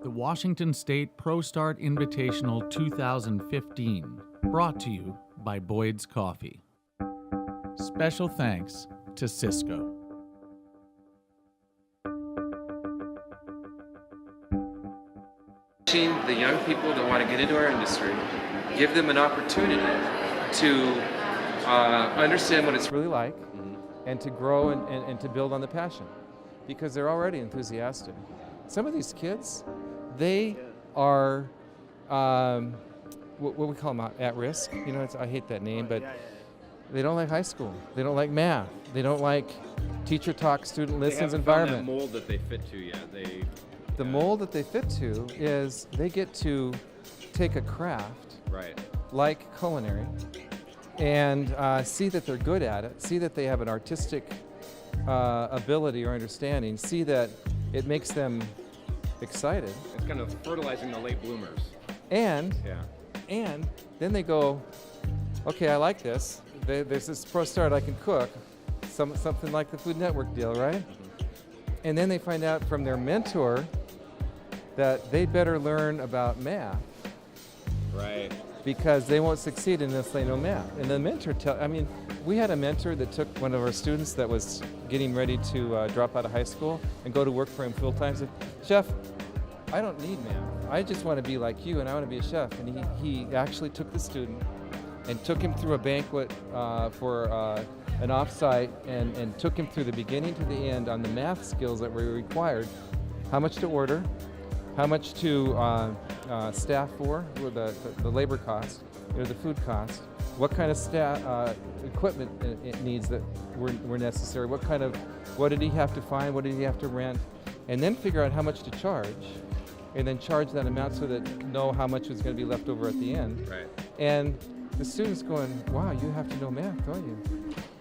The Washington State Prostart Invitational 2015, brought to you by Boyd's Coffee. Special thanks to Sysco. Teaching the young people that want to get into our industry, give them an opportunity to understand what it's really like, and to grow and to build on the passion, because they're already enthusiastic. Some of these kids, they are what we call them, at risk. You know, I hate that name, but they don't like high school. They don't like math. They don't like teacher talk, student listens environment. They haven't found that mold that they fit to yet. The mold that they fit to is they get to take a craft, right, like culinary, and see that they're good at it, see that they have an artistic ability or understanding, see that it makes them excited. It's kind of fertilizing the late bloomers. And then they go, okay, I like this. There's this Prostart I can cook, something like the Food Network deal, right? Mm-hmm. And then they find out from their mentor that they better learn about math. Right. Because they won't succeed unless they know math. And the mentor we had a mentor that took one of our students that was getting ready to drop out of high school and go to work for him full time. Said, "Chef, I don't need math. I just want to be like you, and I want to be a chef." And he actually took the student and took him through a banquet for an offsite and took him through the beginning to the end on the math skills that were required. How much to order, how much to staff for, or the labor cost, the food cost, what kind of equipment it needs that were necessary, what did he have to find, what did he have to rent, and then figure out how much to charge, and then charge that amount so that know how much was going to be left over at the end. Right. And the student's going, wow, you have to know math, don't you?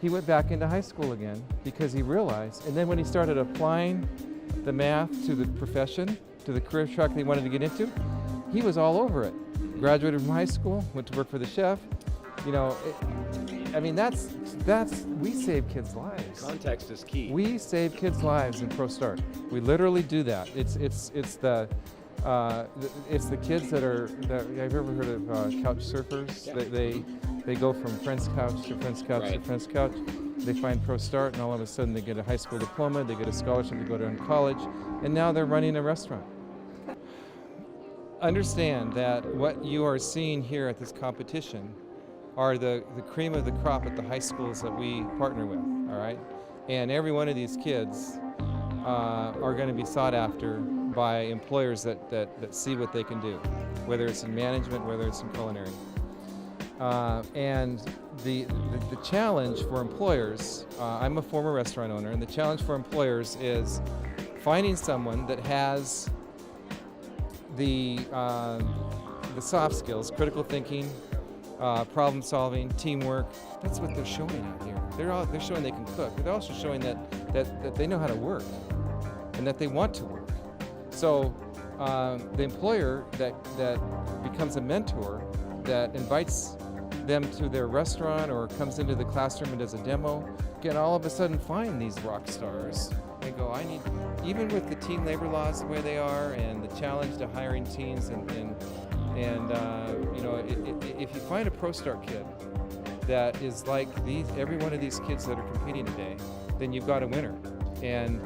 He went back into high school again because he realized, and then when he started applying the math to the profession, to the career track that he wanted to get into, he was all over it. Graduated from high school, went to work for the chef. You know, we save kids' lives. Context is key. We save kids' lives in Prostart. We literally do that. It's the kids that have you ever heard of couch surfers? Yeah. They go from friend's couch to friend's couch to right. friend's couch. They find Prostart, and all of a sudden they get a high school diploma, they get a scholarship to go to college, and now they're running a restaurant. Understand that what you are seeing here at this competition are the cream of the crop at the high schools that we partner with, all right? And every one of these kids are going to be sought after by employers that see what they can do, whether it's in management, whether it's in culinary. And the challenge for employers, I'm a former restaurant owner, and the challenge for employers is finding someone that has the soft skills, critical thinking, problem solving, teamwork. That's what they're showing out here. They're showing they can cook, but they're also showing that they know how to work and that they want to work. So the employer that becomes a mentor, that invites them to their restaurant or comes into the classroom and does a demo, can all of a sudden find these rock stars and go, even with the team labor laws the way they are and the challenge to hiring teams if you find a Prostart kid that is like every one of these kids that are competing today, then you've got a winner. And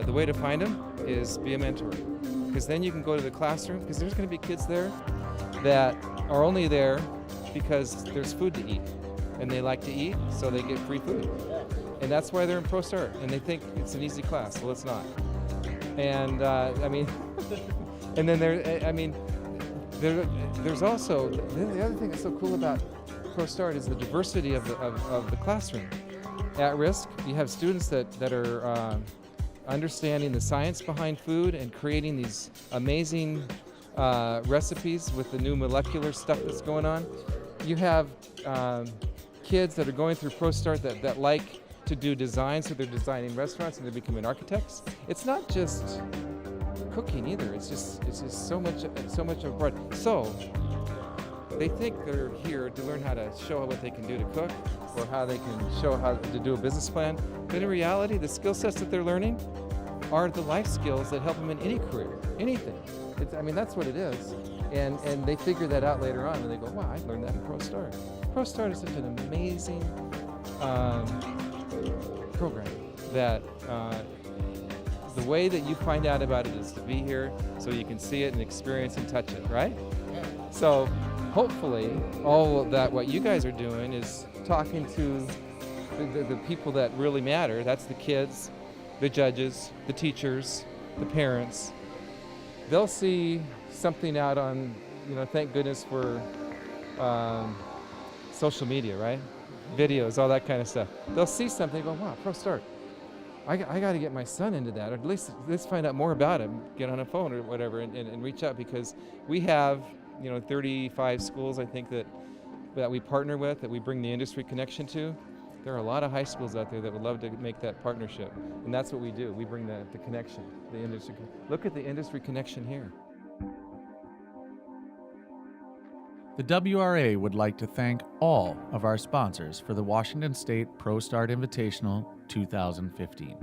the way to find them is be a mentor, because then you can go to the classroom, because there's going to be kids there that are only there because there's food to eat, and they like to eat, so they get free food. And that's why they're in Prostart, and they think it's an easy class. Well, it's not. And and then there's also the other thing that's so cool about Prostart is the diversity of the classroom. At risk, you have students that are understanding the science behind food and creating these amazing recipes with the new molecular stuff that's going on. You have kids that are going through Prostart that like to do design, so they're designing restaurants and they're becoming architects. It's not just cooking either. It's just so much of a part. So they think they're here to learn how to show what they can do to cook, or how they can show how to do a business plan. But in reality, the skill sets that they're learning are the life skills that help them in any career, anything. I mean, that's what it is. And they figure that out later on, and they go, wow, I learned that in Prostart. Prostart is such an amazing program that the way that you find out about it is to be here so you can see it and experience and touch it, right? So hopefully all of that, what you guys are doing is talking to the people that really matter. That's the kids, the judges, the teachers, the parents. They'll see something out on, thank goodness for social media, right? Videos, all that kind of stuff. They'll see something and go, wow, Prostart. I got to get my son into that, or at least let's find out more about him, get on a phone or whatever and reach out, because we have, 35 schools, I think, that we partner with, that we bring the industry connection to. There are a lot of high schools out there that would love to make that partnership, and that's what we do. We bring the connection, the industry. Look at the industry connection here. The WRA would like to thank all of our sponsors for the Washington State Prostart Invitational 2015.